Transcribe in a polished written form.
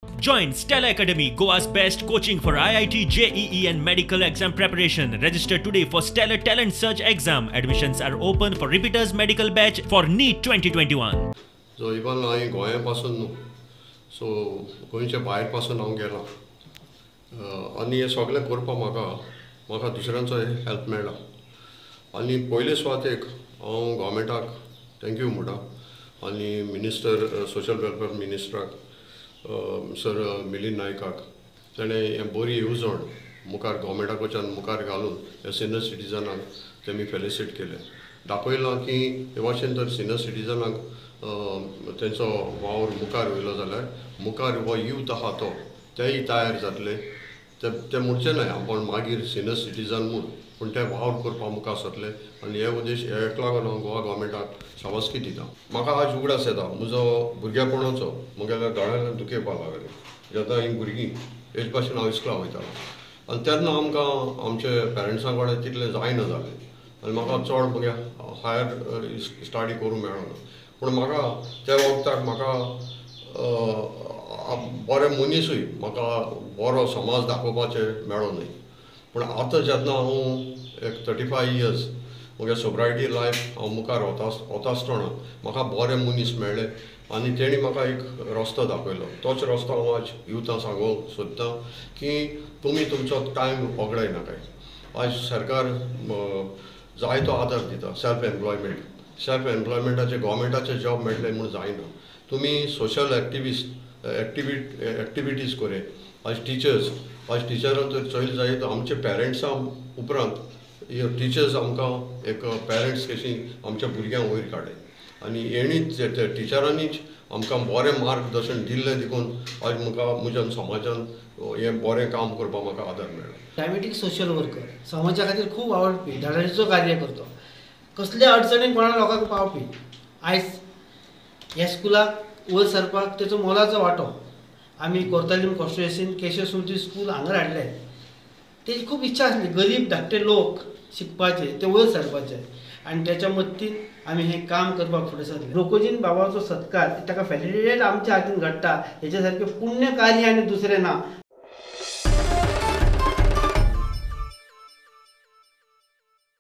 Join Stella Academy, Goa's best coaching for IIT, JEE and medical exam preparation. Register today for Stellar Talent Search exam. Admissions are open for repeaters medical batch for NEET 2021. So even I गोंयापासून so गोंयच्या भायर पासून हांव गेलां आनी हें सगळें करपाक म्हाका दुसऱ्यांचो हेल्प मेळ्ळा आनी पयले सुवातेक हांव गव्हर्मेंटाक थँक्यू म्हणटा आनी मिनिस्टर सोशल वेलफेअर मिनिस्टराक सर मिलिंद नायकाक ताणें हें बरी येवजण मुखार गव्हर्मेंटा कडच्यान मुखार घालून हे सिनियर सिटिजनाक तेमी फेलिसिट केलें दाखयलां की हे भाशेन जर सिनियर सिटिजनाक तेंचो वावर मुखार वयलो जाल्यार मुखार हो यूथ आहा तो तेय तयार जातले ते म्हणचे न्हय आपण मागीर सिनियर सिटिजन म्हूण पूण ते वावर करपाक मुखार सरले आनी हे उद्देश हेक लागून हांव गोवा गव्हर्मेंटाक शाबासकी दिता म्हाका आज उगडास येता म्हजो भुरगेपणाचो म्हगेल्या दोळ्यांतल्यान दुख येवपाक लागले जेन्ना ही भुरगीं हेच भाशेन हांव इस्कुला वयतालो आनी तेन्ना आमकां आमचे पेरंट्सां कडेन तितलें जायना जालें आनी म्हाका चड म्हगे हायर स्टडी करूंक मेळना पूण म्हाका त्या वक्ताक म्हाका बरे मनीसूय म्हाका बरो समाज दाखोवपाचें मेळो न्हय पूण आतां जेन्ना हांव एक 35 इयर्स म्हगे सोब्रायटी लायफ हांव मुखार वता आसतना म्हाका बरे मनीस मेळ्ळे आनी तेणी म्हाका एक रस्तो दाखयलो तोच रस्तो हांव आज युथां सांगूंक सोदतां की तुमी तुमचो टायम वगडाय नाकाय आज सरकार जायतो आदार दिता सेल्फ एम्प्लॉयमेंटाचे गव्हर्मेंटाचे जॉब मेळटले म्हूण जायना तुमी सोशल एक्टिविटीज करे आज टिचरां तर चोयल जायत आमचे पेरंट्सां उपरांत टिचर्स आमकां एक पेरंट्स कशी आमच्या भुरग्यांक वयर काडले आनी हेणीच टिचरांनीच आमकां बरें मार्गदर्शन दिल्लें देखून आज म्हाका म्हज्या समाजान हें बरें काम करपाक म्हाका आदार मेळ्ळा डायबेटीक सोशल वर्कर समाजा खातीर खूब आवडपी धडाडीचो कार्य करतो कसल्या अडचणीक कोणा लोकांक पावपी आयज ह्या स्कुलाक वयर सरपाक तेचो मोलाचो वांटो आमी कोर्तालीम कॉन्स्टिट्युएन्सीन केशव स्मृती स्कूल हांगा हाडले तेजी खूब इच्छा आसली गरीब धाकटे लोक शिकपाचे ते वयर सरपाचे आनी त्याच्या मत्तीन आमी हें काम करपाक फुडें सरले रोकोजीन बाबाचो सत्कार ताका फेलिसिटेट आमच्या हातीन घडटा हेच्या सारकें पुण्य कार्य आनी दुसरें ना